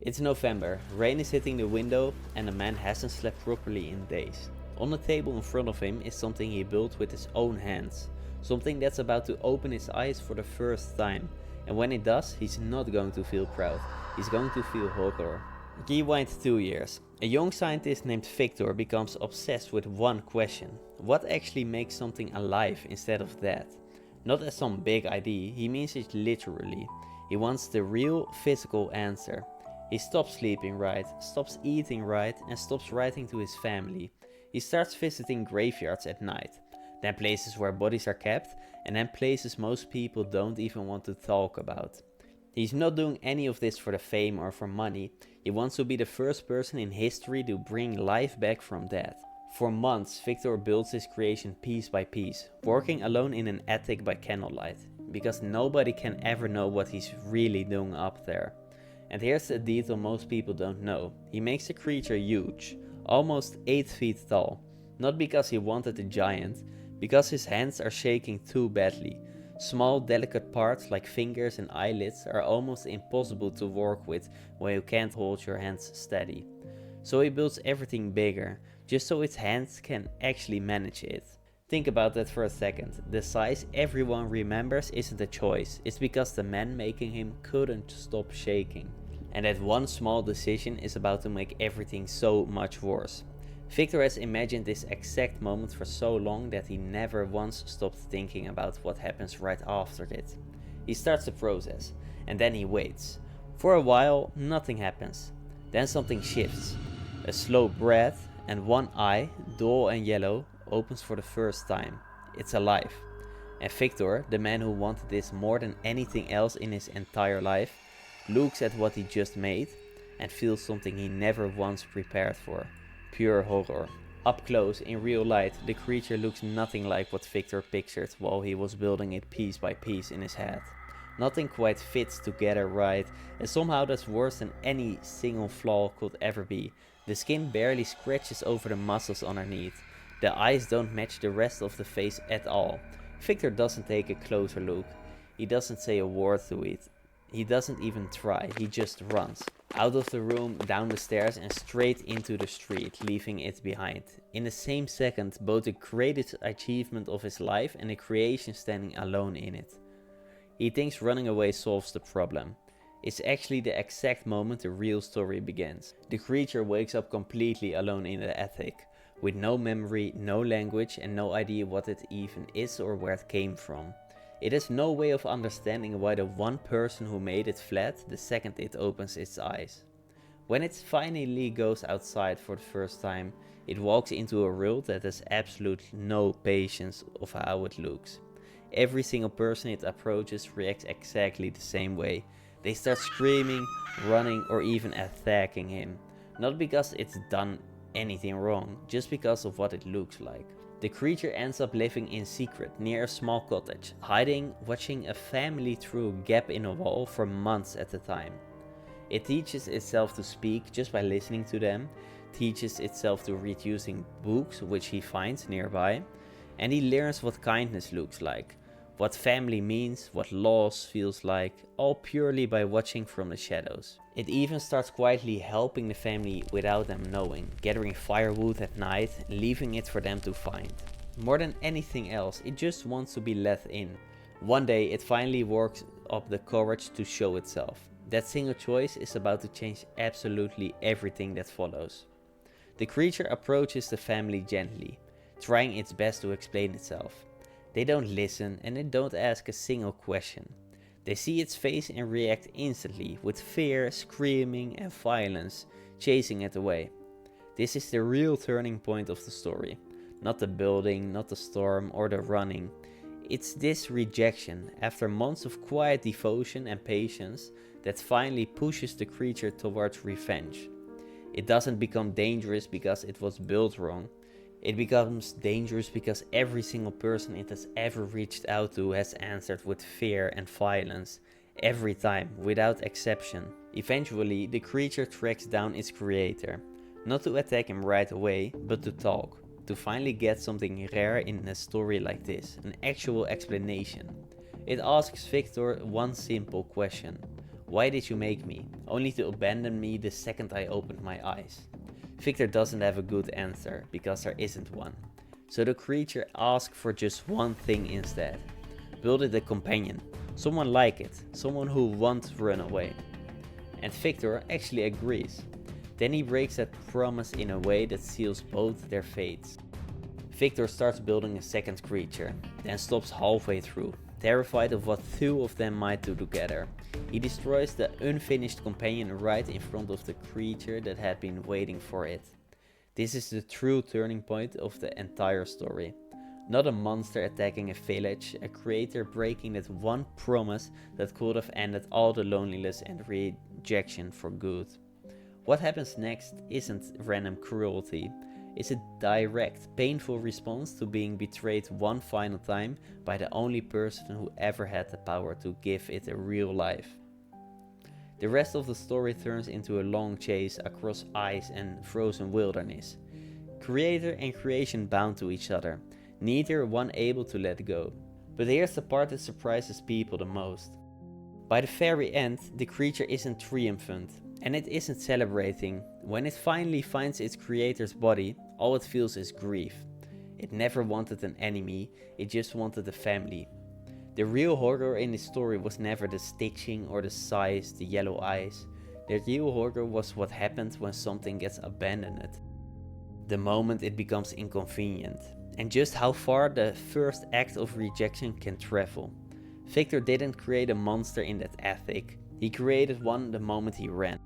It's November, rain is hitting the window and the man hasn't slept properly in days. On the table in front of him is something he built with his own hands. Something that's about to open his eyes for the first time. And when it does, he's not going to feel proud, he's going to feel horror. Rewind 2 years. A young scientist named Victor becomes obsessed with one question. What actually makes something alive instead of dead? Not as some big idea, he means it literally. He wants the real physical answer. He stops sleeping right, stops eating right, and stops writing to his family. He starts visiting graveyards at night, then places where bodies are kept, and then places most people don't even want to talk about. He's not doing any of this for the fame or for money. He wants to be the first person in history to bring life back from death. For months, Victor builds his creation piece by piece, working alone in an attic by candlelight, because nobody can ever know what he's really doing up there. And here's a detail most people don't know. He makes the creature huge, almost 8 feet tall. Not because he wanted a giant, because his hands are shaking too badly. Small delicate parts like fingers and eyelids are almost impossible to work with when you can't hold your hands steady. So he builds everything bigger, just so his hands can actually manage it. Think about that for a second. The size everyone remembers isn't a choice, it's because the man making him couldn't stop shaking. And that one small decision is about to make everything so much worse. Victor has imagined this exact moment for so long that he never once stopped thinking about what happens right after it. He starts the process, and then he waits. For a while, nothing happens. Then something shifts. A slow breath, and one eye, dull and yellow, opens for the first time. It's alive. And Victor, the man who wanted this more than anything else in his entire life, looks at what he just made and feels something he never once prepared for. Pure horror. Up close, in real light, the creature looks nothing like what Victor pictured while he was building it piece by piece in his head. Nothing quite fits together right, and somehow that's worse than any single flaw could ever be. The skin barely scratches over the muscles underneath. The eyes don't match the rest of the face at all. Victor doesn't take a closer look. He doesn't say a word to it. He doesn't even try, he just runs. Out of the room, down the stairs and straight into the street, leaving it behind. In the same second, both the greatest achievement of his life and the creation standing alone in it. He thinks running away solves the problem. It's actually the exact moment the real story begins. The creature wakes up completely alone in the attic, with no memory, no language and no idea what it even is or where it came from. It has no way of understanding why the one person who made it fled the second it opens its eyes. When it finally goes outside for the first time, it walks into a world that has absolutely no patience of how it looks. Every single person it approaches reacts exactly the same way. They start screaming, running or even attacking him. Not because it's done anything wrong, just because of what it looks like. The creature ends up living in secret near a small cottage, hiding, watching a family through a gap in a wall for months at a time. It teaches itself to speak just by listening to them, teaches itself to read using books which he finds nearby, and he learns what kindness looks like, what family means, what loss feels like, all purely by watching from the shadows. It even starts quietly helping the family without them knowing, gathering firewood at night and leaving it for them to find. More than anything else, it just wants to be let in. One day it finally works up the courage to show itself. That single choice is about to change absolutely everything that follows. The creature approaches the family gently, trying its best to explain itself. They don't listen and they don't ask a single question. They see its face and react instantly with fear, screaming and violence, chasing it away. This is the real turning point of the story. Not the building, not the storm or the running. It's this rejection, after months of quiet devotion and patience, that finally pushes the creature towards revenge. It doesn't become dangerous because it was built wrong. It becomes dangerous because every single person it has ever reached out to has answered with fear and violence, every time, without exception. Eventually, the creature tracks down its creator, not to attack him right away, but to talk, to finally get something rare in a story like this, an actual explanation. It asks Victor one simple question. Why did you make me, only to abandon me the second I opened my eyes? Victor doesn't have a good answer, because there isn't one. So the creature asks for just one thing instead. Build it a companion, someone like it, someone who won't run away. And Victor actually agrees. Then he breaks that promise in a way that seals both their fates. Victor starts building a second creature, then stops halfway through, terrified of what two of them might do together. He destroys the unfinished companion right in front of the creature that had been waiting for it. This is the true turning point of the entire story. Not a monster attacking a village, a creator breaking that one promise that could have ended all the loneliness and rejection for good. What happens next isn't random cruelty. It's a direct, painful response to being betrayed one final time by the only person who ever had the power to give it a real life. The rest of the story turns into a long chase across ice and frozen wilderness. Creator and creation bound to each other, neither one able to let go. But here's the part that surprises people the most. By the very end, the creature isn't triumphant, and it isn't celebrating. When it finally finds its creator's body, all it feels is grief. It never wanted an enemy, it just wanted a family. The real horror in this story was never the stitching or the size, the yellow eyes. The real horror was what happens when something gets abandoned. The moment it becomes inconvenient, and just how far the first act of rejection can travel. Victor didn't create a monster in that ethic, he created one the moment he ran.